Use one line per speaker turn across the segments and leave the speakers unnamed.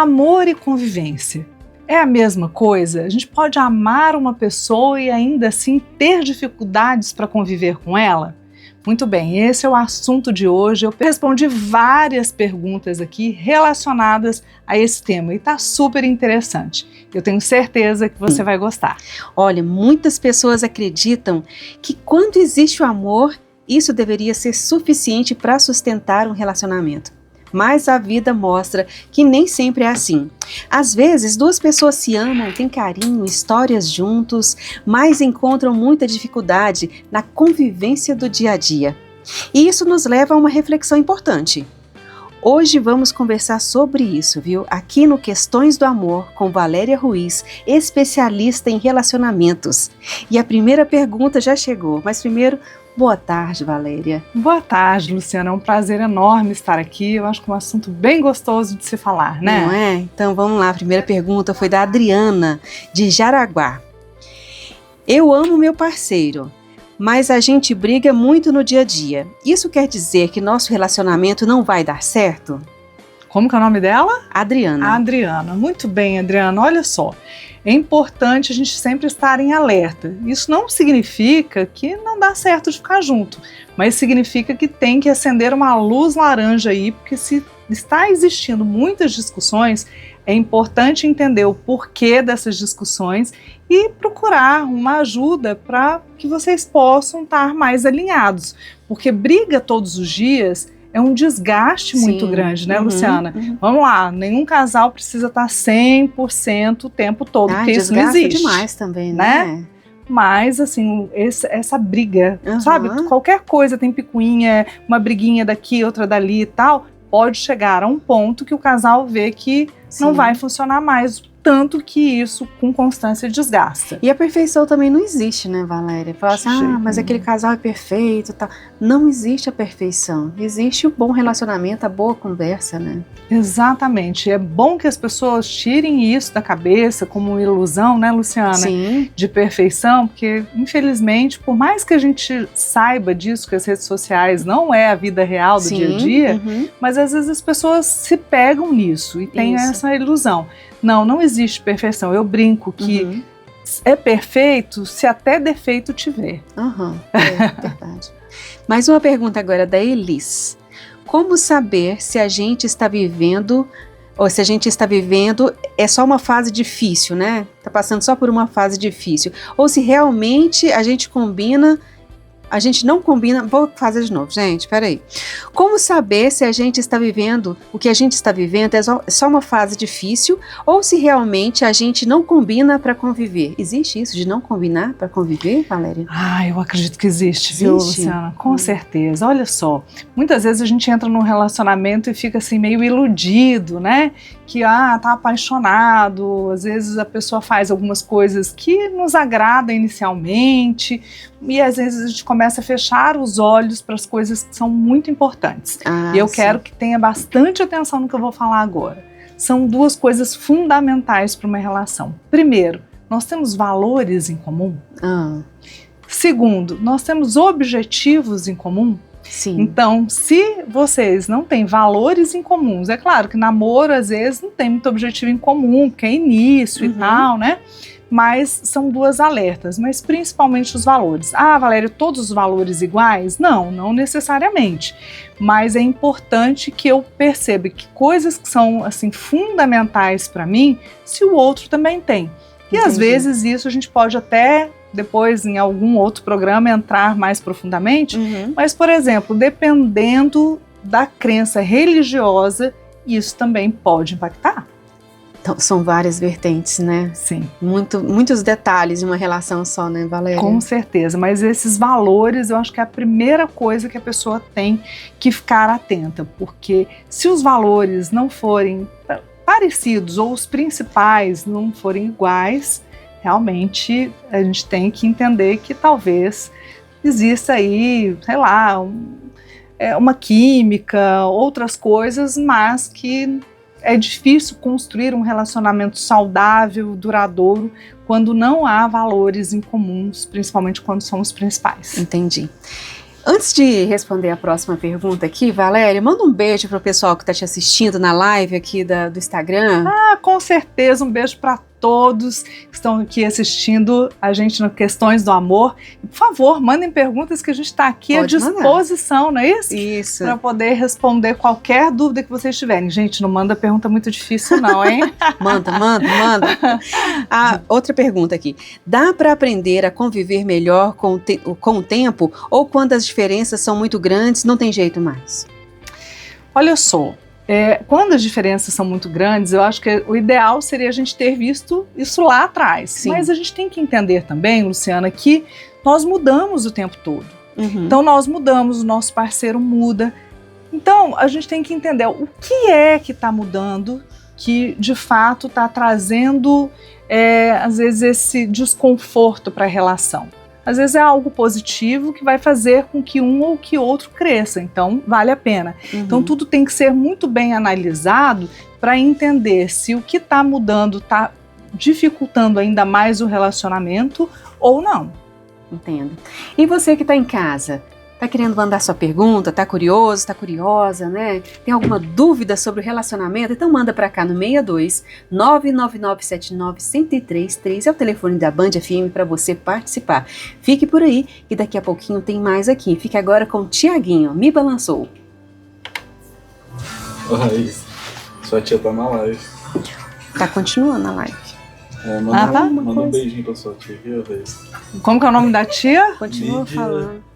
Amor e convivência é a mesma coisa? A gente pode amar uma pessoa e ainda assim ter dificuldades para conviver com ela? Muito bem, esse é o assunto de hoje. Eu respondi várias perguntas aqui relacionadas a esse tema e está super interessante. Eu tenho certeza que você vai gostar.
Olha, muitas pessoas acreditam que quando existe o amor, isso deveria ser suficiente para sustentar um relacionamento. Mas a vida mostra que nem sempre é assim. Às vezes, duas pessoas se amam, têm carinho, histórias juntos, mas encontram muita dificuldade na convivência do dia a dia. E isso nos leva a uma reflexão importante. Hoje vamos conversar sobre isso, viu? Aqui no Questões do Amor, com Valéria Ruiz, especialista em relacionamentos. E a primeira pergunta já chegou, mas primeiro, boa tarde, Valéria.
Boa tarde, Luciana. É um prazer enorme estar aqui. Eu acho que é um assunto bem gostoso de se falar, né?
Não é? Então vamos lá. A primeira pergunta foi da Adriana, de Jaraguá. Eu amo meu parceiro, mas a gente briga muito no dia a dia. Isso quer dizer que nosso relacionamento não vai dar certo?
Como que é o nome dela?
Adriana.
Adriana. Muito bem, Adriana. Olha só. É importante a gente sempre estar em alerta. Isso não significa que não dá certo de ficar junto, mas significa que tem que acender uma luz laranja aí, porque se está existindo muitas discussões, é importante entender o porquê dessas discussões e procurar uma ajuda para que vocês possam estar mais alinhados, porque briga todos os dias é um desgaste muito grande, né, Luciana? Vamos lá, nenhum casal precisa estar 100% o tempo todo, porque isso não existe.
Demais também, né?
Mas, assim, essa briga, sabe? Qualquer coisa tem picuinha, uma briguinha daqui, outra dali e tal, pode chegar a um ponto que o casal vê que não vai funcionar mais, tanto que isso com constância desgasta.
E a perfeição também não existe, né, Valéria? Fala assim, mas aquele casal é perfeito, tá? Não existe a perfeição, existe o bom relacionamento, a boa conversa, né?
Exatamente, é bom que as pessoas tirem isso da cabeça como uma ilusão, né, Luciana?
Sim.
De perfeição, porque infelizmente, por mais que a gente saiba disso, que as redes sociais não é a vida real do dia a dia, mas às vezes as pessoas se pegam nisso e têm essa ilusão. Não existe perfeição. Eu brinco que é perfeito se até defeito tiver.
É verdade. Mais uma pergunta agora da Elis. Como saber se a gente está vivendo, ou se a gente está vivendo é só uma fase difícil, né? Está passando só por uma fase difícil. Ou se realmente a gente não combina. Vou fazer de novo, gente, peraí. Como saber se a gente está vivendo, o que a gente está vivendo é só uma fase difícil ou se realmente a gente não combina para conviver? Existe isso de não combinar para conviver, Valéria?
Eu acredito que existe, viu, Luciana? Com certeza. Olha só, muitas vezes a gente entra num relacionamento e fica assim meio iludido, né? Que tá apaixonado, às vezes a pessoa faz algumas coisas que nos agradam inicialmente e às vezes a gente começa a fechar os olhos para as coisas que são muito importantes. E eu quero que tenha bastante atenção no que eu vou falar agora. São duas coisas fundamentais para uma relação. Primeiro, nós temos valores em comum. Segundo, nós temos objetivos em comum.
Sim.
Então, se vocês não têm valores em comuns, é claro que namoro às vezes não tem muito objetivo em comum, que é início e tal, né? Mas são duas alertas, mas principalmente os valores. Valéria, todos os valores iguais? Não necessariamente. Mas é importante que eu perceba que coisas que são assim fundamentais para mim, se o outro também tem. E às vezes isso a gente pode até depois em algum outro programa entrar mais profundamente, mas, por exemplo, dependendo da crença religiosa, isso também pode impactar.
Então, são várias vertentes, né?
Sim.
Muitos detalhes em uma relação só, né, Valéria?
Com certeza, mas esses valores eu acho que é a primeira coisa que a pessoa tem que ficar atenta, porque se os valores não forem parecidos ou os principais não forem iguais, realmente a gente tem que entender que talvez exista aí, sei lá, uma química, outras coisas, mas que é difícil construir um relacionamento saudável, duradouro, quando não há valores em comuns, principalmente quando são os principais.
Entendi. Antes de responder a próxima pergunta aqui, Valéria, manda um beijo para o pessoal que está te assistindo na live aqui do Instagram.
Ah, com certeza, um beijo para todos que estão aqui assistindo a gente no Questões do Amor. Por favor, mandem perguntas que a gente está aqui
Pode
à disposição, não é isso?
Isso.
Para poder responder qualquer dúvida que vocês tiverem. Gente, não manda pergunta muito difícil não, hein?
Manda. Outra pergunta aqui. Dá para aprender a conviver melhor com o tempo ou quando as diferenças são muito grandes, não tem jeito mais?
Olha só. Quando as diferenças são muito grandes, eu acho que o ideal seria a gente ter visto isso lá atrás.
Sim.
Mas a gente tem que entender também, Luciana, que nós mudamos o tempo todo.
Uhum.
Então nós mudamos, o nosso parceiro muda. Então a gente tem que entender o que é que está mudando, que de fato está trazendo, às vezes, esse desconforto para a relação. Às vezes é algo positivo que vai fazer com que um ou que outro cresça, então vale a pena.
Uhum.
Então tudo tem que ser muito bem analisado para entender se o que está mudando está dificultando ainda mais o relacionamento ou não.
Entendo. E você que está em casa, está querendo mandar sua pergunta, está curioso, está curiosa, né? Tem alguma dúvida sobre o relacionamento? Então manda para cá no 62 99979-1033, é o telefone da Band FM para você participar. Fique por aí que daqui a pouquinho tem mais aqui. Fique agora com o Tiaguinho, Me Balançou.
Oi, sua tia tá na live.
Tá continuando a live.
Tá?
Manda um beijinho pra sua tia, viu, Reis?
Como que é o nome da tia?
Continua
Lídia.
falando.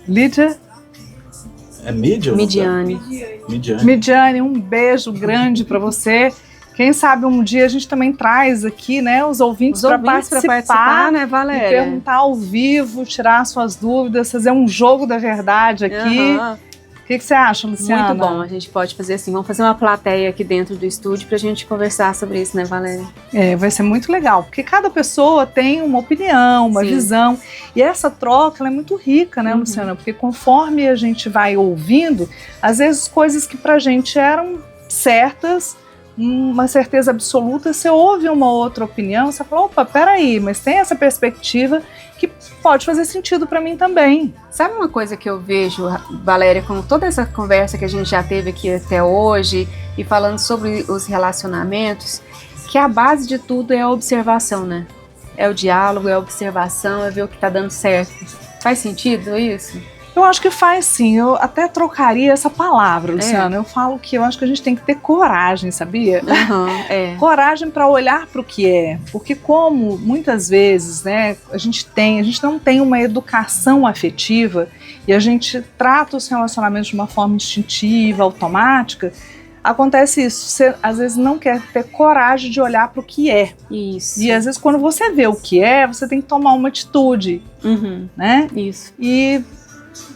Lídia
É Mídia?
Midiane.
Midiane, um beijo grande para você. Quem sabe um dia a gente também traz aqui, né, os ouvintes para participar,
né,
e
Valéria?
perguntar ao vivo, tirar suas dúvidas, fazer um jogo da verdade aqui.
Aham.
O que você acha, Luciana?
Muito bom, a gente pode fazer assim, vamos fazer uma plateia aqui dentro do estúdio pra gente conversar sobre isso, né, Valéria?
Vai ser muito legal, porque cada pessoa tem uma opinião, uma
Sim.
visão, e essa troca ela é muito rica, né, Luciana? Porque conforme a gente vai ouvindo, às vezes coisas que pra gente eram certas, uma certeza absoluta, você ouve uma outra opinião, você fala, opa, peraí, mas tem essa perspectiva que pode fazer sentido para mim também.
Sabe uma coisa que eu vejo, Valéria, com toda essa conversa que a gente já teve aqui até hoje e falando sobre os relacionamentos, que a base de tudo é a observação, né? É o diálogo, é a observação, é ver o que tá dando certo. Faz sentido isso?
Eu acho que faz sim, eu até trocaria essa palavra, Luciana. Eu falo que eu acho que a gente tem que ter coragem, sabia? Coragem para olhar para o que é, porque como muitas vezes, né, a gente não tem uma educação afetiva e a gente trata os relacionamentos de uma forma instintiva, automática, acontece isso, você às vezes não quer ter coragem de olhar para o que é.
Isso.
E às vezes quando você vê o que é, você tem que tomar uma atitude, né?
Isso.
E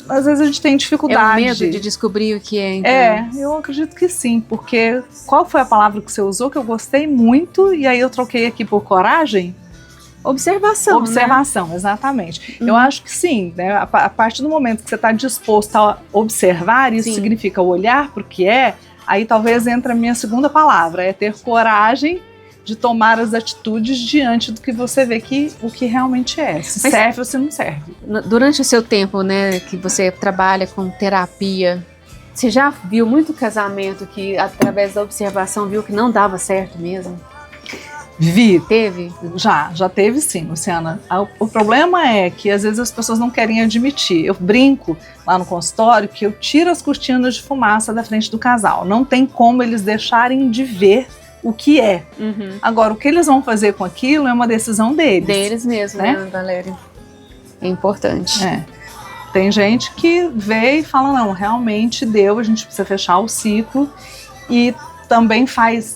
às vezes a gente tem dificuldade.
É o medo de descobrir o que é, então.
Eu acredito que sim, porque qual foi a palavra que você usou que eu gostei muito e aí eu troquei aqui por coragem?
Observação,
Observação, né? Exatamente. Eu acho que sim, né? A partir do momento que você está disposto a observar, isso significa olhar para o que é, aí talvez entre a minha segunda palavra, é ter coragem de tomar as atitudes diante do que você vê que o que realmente é, se serve ou se não serve.
Durante o seu tempo, né, que você trabalha com terapia, você já viu muito casamento que através da observação viu que não dava certo mesmo?
Vi.
Teve?
Já teve sim, Luciana. O problema é que às vezes as pessoas não querem admitir. Eu brinco lá no consultório que eu tiro as cortinas de fumaça da frente do casal. Não tem como eles deixarem de ver o que é. Agora, o que eles vão fazer com aquilo é uma decisão deles.
Deles mesmo, né, Valéria? É importante.
Tem gente que vê e fala, não, realmente deu, a gente precisa fechar o ciclo. E também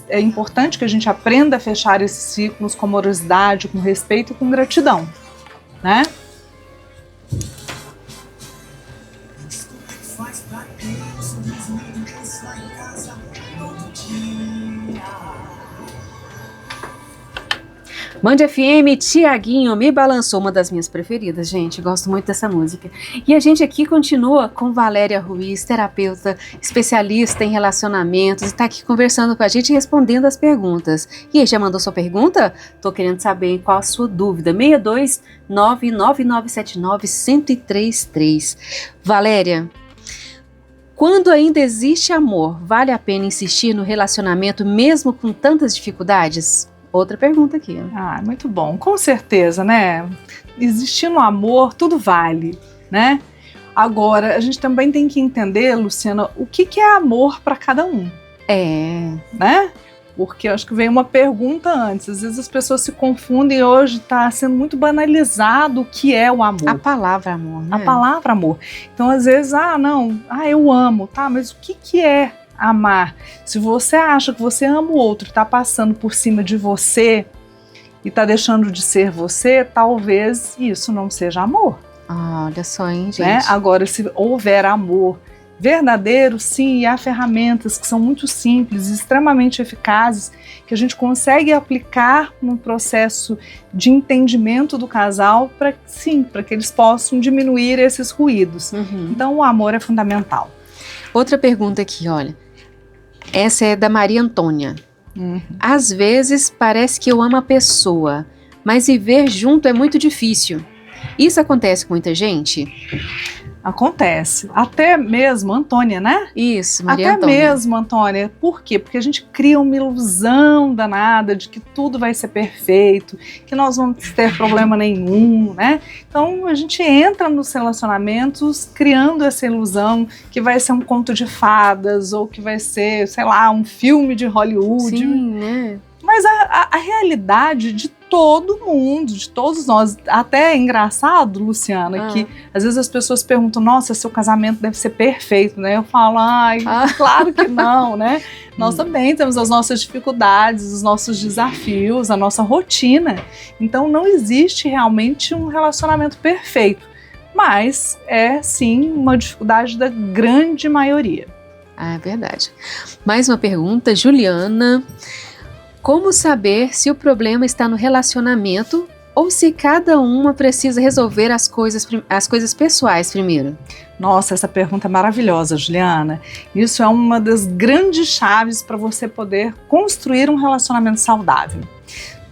é importante que a gente aprenda a fechar esses ciclos com amorosidade, com respeito e com gratidão, né?
Band FM, Tiaguinho me balançou, uma das minhas preferidas, gente, gosto muito dessa música. E a gente aqui continua com Valéria Ruiz, terapeuta, especialista em relacionamentos, está aqui conversando com a gente e respondendo as perguntas. E aí, já mandou sua pergunta? Tô querendo saber qual a sua dúvida. 6299979-1033. Valéria, quando ainda existe amor, vale a pena insistir no relacionamento mesmo com tantas dificuldades? Outra pergunta aqui.
Ah, muito bom. Com certeza, né? Existindo amor, tudo vale, né? Agora, a gente também tem que entender, Luciana, o que é amor para cada um. Né? Porque eu acho que veio uma pergunta antes. Às vezes as pessoas se confundem e hoje está sendo muito banalizado o que é o amor.
A palavra amor, né?
A palavra amor. Então, às vezes, eu amo, tá? Mas o que é amar? Se você acha que você ama o outro, está passando por cima de você e está deixando de ser você, talvez isso não seja amor.
Olha só, hein, gente?
Né? Agora, se houver amor verdadeiro, sim, e há ferramentas que são muito simples, extremamente eficazes, que a gente consegue aplicar no processo de entendimento do casal para que eles possam diminuir esses ruídos. Então, o amor é fundamental.
Outra pergunta aqui, olha. Essa é da Maria Antônia. Às vezes parece que eu amo a pessoa, mas viver junto é muito difícil. Isso acontece com muita gente?
Acontece. Até mesmo, Antônia, né?
Isso, Maria
Até
Antônia.
mesmo, Antônia. Por quê? Porque a gente cria uma ilusão danada de que tudo vai ser perfeito, que nós vamos ter problema nenhum, né? Então, a gente entra nos relacionamentos criando essa ilusão que vai ser um conto de fadas ou que vai ser, sei lá, um filme de Hollywood.
Sim, né?
Mas a realidade de todo mundo, de todos nós, até é engraçado, Luciana, que às vezes as pessoas perguntam, nossa, seu casamento deve ser perfeito, né? Eu falo, claro que não, né? Nós também temos as nossas dificuldades, os nossos desafios, a nossa rotina. Então não existe realmente um relacionamento perfeito, mas é sim uma dificuldade da grande maioria.
É verdade. Mais uma pergunta, Juliana. Como saber se o problema está no relacionamento ou se cada uma precisa resolver as coisas pessoais primeiro?
Nossa, essa pergunta é maravilhosa, Juliana. Isso é uma das grandes chaves para você poder construir um relacionamento saudável.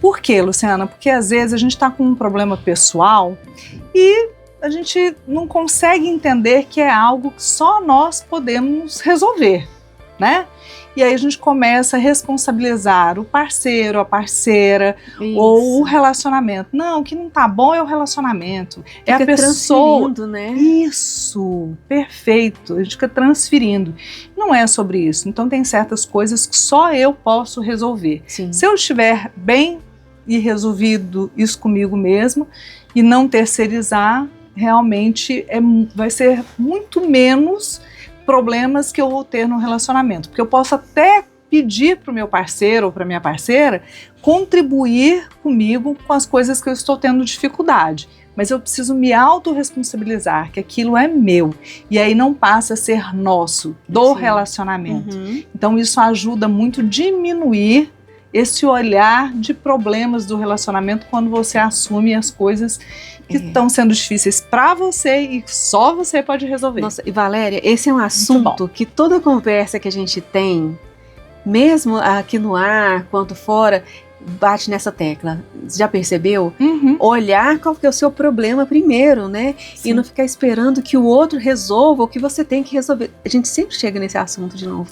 Por quê, Luciana? Porque às vezes a gente está com um problema pessoal e a gente não consegue entender que é algo que só nós podemos resolver, né? E aí a gente começa a responsabilizar o parceiro, a parceira,
Isso.
ou o relacionamento. Não, o que não tá bom é o relacionamento.
Fica
é a pessoa.
transferindo, né?
Isso, perfeito. A gente fica transferindo. Não é sobre isso. Então tem certas coisas que só eu posso resolver.
Sim.
Se eu estiver bem e resolvido isso comigo mesmo e não terceirizar, realmente vai ser muito menos problemas que eu vou ter no relacionamento, porque eu posso até pedir para o meu parceiro ou para minha parceira contribuir comigo com as coisas que eu estou tendo dificuldade, mas eu preciso me autorresponsabilizar que aquilo é meu e aí não passa a ser nosso, do relacionamento. Então isso ajuda muito a diminuir esse olhar de problemas do relacionamento quando você assume as coisas que estão sendo difíceis para você e só você pode resolver.
Nossa, e Valéria, esse é um assunto que toda conversa que a gente tem, mesmo aqui no ar, quanto fora, bate nessa tecla. Você já percebeu? Olhar qual que é o seu problema primeiro, né? Sim. E não ficar esperando que o outro resolva o que você tem que resolver. A gente sempre chega nesse assunto de novo.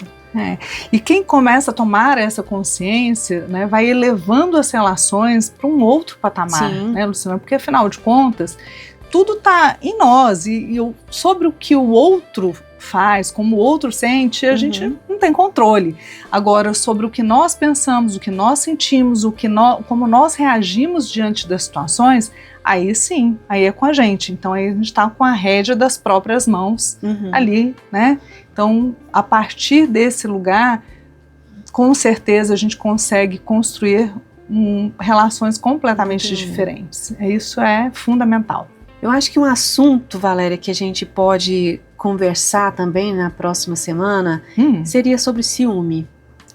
E quem começa a tomar essa consciência, né, vai elevando as relações para um outro patamar, né, Luciana? Porque afinal de contas, tudo está em nós e sobre o que o outro faz, como o outro sente, a gente não tem controle. Agora, sobre o que nós pensamos, o que nós sentimos, como nós reagimos diante das situações, aí sim, aí é com a gente. Então aí a gente está com a rédea das próprias mãos ali, né? Então, a partir desse lugar, com certeza a gente consegue construir relações completamente diferentes. Isso é fundamental.
Eu acho que um assunto, Valéria, que a gente pode conversar também na próxima semana seria sobre ciúme.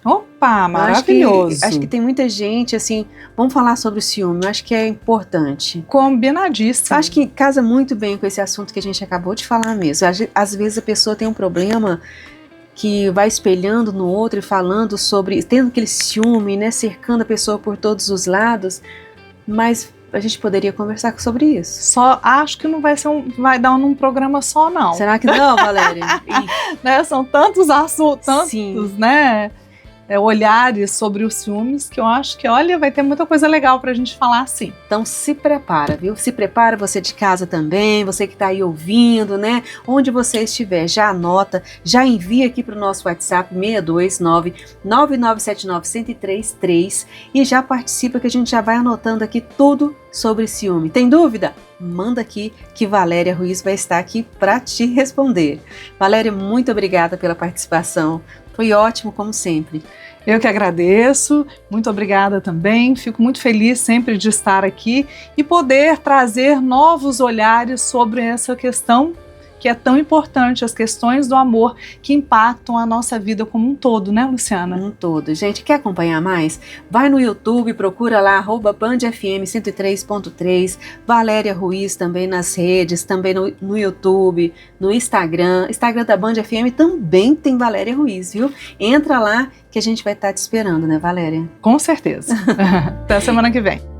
Opa! Opa, maravilhoso.
Acho que tem muita gente, assim, vamos falar sobre o ciúme, eu acho que é importante.
Combinadíssimo.
Acho que casa muito bem com esse assunto que a gente acabou de falar mesmo. Às vezes a pessoa tem um problema que vai espelhando no outro e falando sobre, tendo aquele ciúme, né, cercando a pessoa por todos os lados, mas a gente poderia conversar sobre isso.
Só acho que não vai dar num programa só, não.
Será que não, Valéria?
Né? São tantos assuntos, tantos,
Sim.
né? Olhares sobre os ciúmes que eu acho que, olha, vai ter muita coisa legal pra gente falar assim.
Então se prepara, viu? Se prepara, você de casa também, você que tá aí ouvindo, né? Onde você estiver, já anota, já envia aqui pro nosso WhatsApp 629-9979-1033 e já participa que a gente já vai anotando aqui tudo sobre ciúme. Tem dúvida? Manda aqui que Valéria Ruiz vai estar aqui para te responder. Valéria, muito obrigada pela participação. Foi ótimo, como sempre.
Eu que agradeço, muito obrigada também. Fico muito feliz sempre de estar aqui e poder trazer novos olhares sobre essa questão que é tão importante, as questões do amor que impactam a nossa vida como um todo, né, Luciana?
Um todo. Gente, quer acompanhar mais? Vai no YouTube, procura lá, @BandFM 103.3, Valéria Ruiz também nas redes, também no YouTube, no Instagram. Instagram da Band FM também tem Valéria Ruiz, viu? Entra lá que a gente vai estar te esperando, né, Valéria?
Com certeza. Até a semana que vem.